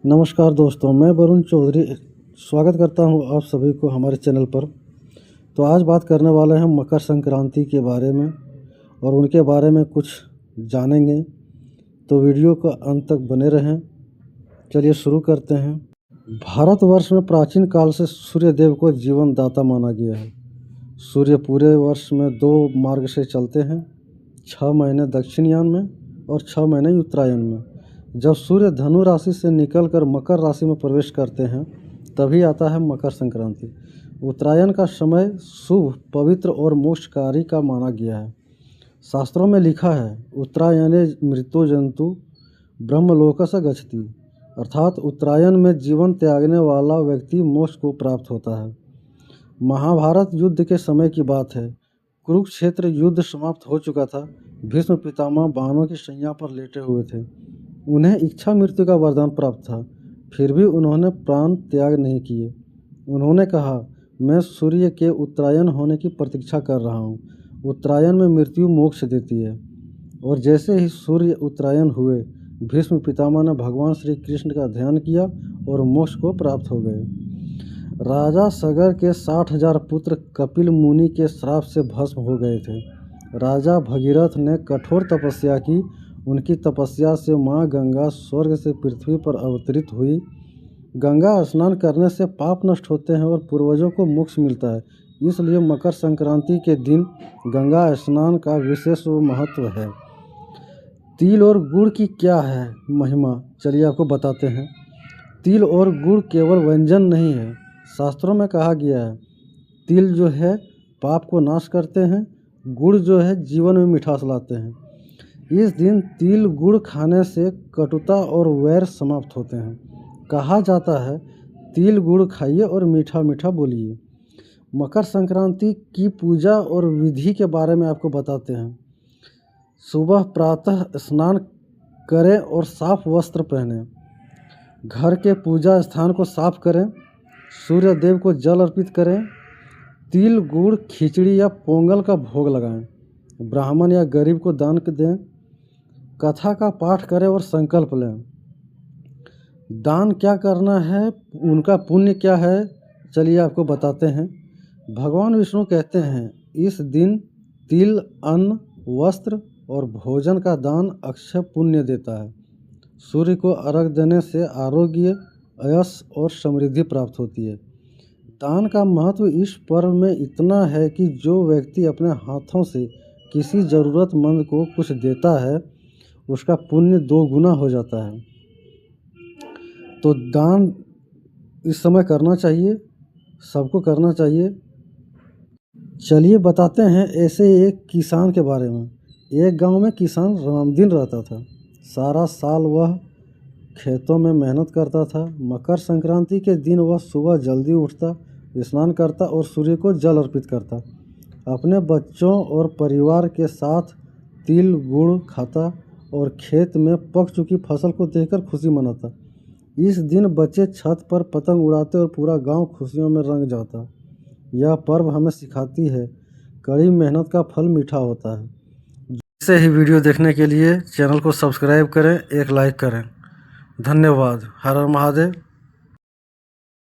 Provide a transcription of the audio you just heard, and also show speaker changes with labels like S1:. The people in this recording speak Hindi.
S1: नमस्कार दोस्तों, मैं वरुण चौधरी स्वागत करता हूं आप सभी को हमारे चैनल पर। तो आज बात करने वाले हैं मकर संक्रांति के बारे में और उनके बारे में कुछ जानेंगे। तो वीडियो को अंत तक बने रहें। चलिए शुरू करते हैं। भारतवर्ष में प्राचीन काल से सूर्य देव को जीवन दाता माना गया है। सूर्य पूरे वर्ष में 2 मार्ग से चलते हैं, 6 महीने दक्षिणयान में और 6 महीने उत्तरायण में। जब सूर्य धनु राशि से निकलकर मकर राशि में प्रवेश करते हैं तभी आता है मकर संक्रांति। उत्तरायण का समय शुभ, पवित्र और मोक्षकारी का माना गया है। शास्त्रों में लिखा है, उत्तरायणे मृत्यो जंतु ब्रह्मलोकस गच्छति, अर्थात उत्तरायण में जीवन त्यागने वाला व्यक्ति मोक्ष को प्राप्त होता है। महाभारत युद्ध के समय की बात है। कुरुक्षेत्र युद्ध समाप्त हो चुका था। भीष्म पितामह बाणों की शैया पर लेटे हुए थे। उन्हें इच्छा मृत्यु का वरदान प्राप्त था, फिर भी उन्होंने प्राण त्याग नहीं किए। उन्होंने कहा, मैं सूर्य के उत्तरायण होने की प्रतीक्षा कर रहा हूँ। उत्तरायण में मृत्यु मोक्ष देती है। और जैसे ही सूर्य उत्तरायण हुए, भीष्म पितामह ने भगवान श्री कृष्ण का ध्यान किया और मोक्ष को प्राप्त हो गए। राजा सगर के 60,000 पुत्र कपिल मुनि के श्राप से भस्म हो गए थे। राजा भगीरथ ने कठोर तपस्या की। उनकी तपस्या से माँ गंगा स्वर्ग से पृथ्वी पर अवतरित हुई। गंगा स्नान करने से पाप नष्ट होते हैं और पूर्वजों को मोक्ष मिलता है। इसलिए मकर संक्रांति के दिन गंगा स्नान का विशेष महत्व है। तिल और गुड़ की क्या है महिमा, चलिए आपको बताते हैं। तिल और गुड़ केवल व्यंजन नहीं है, शास्त्रों में कहा गया है तिल जो है पाप को नाश करते हैं, गुड़ जो है जीवन में मिठास लाते हैं। इस दिन तिल गुड़ खाने से कटुता और वैर समाप्त होते हैं। कहा जाता है, तिल गुड़ खाइए और मीठा मीठा बोलिए। मकर संक्रांति की पूजा और विधि के बारे में आपको बताते हैं। सुबह प्रातः स्नान करें और साफ वस्त्र पहनें। घर के पूजा स्थान को साफ करें। सूर्य देव को जल अर्पित करें। तिल गुड़ खिचड़ी या पोंगल का भोग लगाएं। ब्राह्मण या गरीब को दान दें। कथा का पाठ करें और संकल्प लें। दान क्या करना है, उनका पुण्य क्या है, चलिए आपको बताते हैं। भगवान विष्णु कहते हैं, इस दिन तिल, अन्न, वस्त्र और भोजन का दान अक्षय पुण्य देता है। सूर्य को अर्घ देने से आरोग्य, यश और समृद्धि प्राप्त होती है। दान का महत्व इस पर्व में इतना है कि जो व्यक्ति अपने हाथों से किसी ज़रूरतमंद को कुछ देता है उसका पुण्य 2 गुना हो जाता है। तो दान इस समय करना चाहिए, सबको करना चाहिए। चलिए बताते हैं ऐसे एक किसान के बारे में। एक गांव में किसान रामदीन रहता था। सारा साल वह खेतों में मेहनत करता था। मकर संक्रांति के दिन वह सुबह जल्दी उठता, स्नान करता और सूर्य को जल अर्पित करता। अपने बच्चों और परिवार के साथ तिल गुड़ खाता और खेत में पक चुकी फसल को देखकर खुशी मनाता। इस दिन बच्चे छत पर पतंग उड़ाते और पूरा गांव खुशियों में रंग जाता। यह पर्व हमें सिखाती है, कड़ी मेहनत का फल मीठा होता है। ऐसे ही वीडियो देखने के लिए चैनल को सब्सक्राइब करें, एक लाइक करें। धन्यवाद। हर हर महादेव।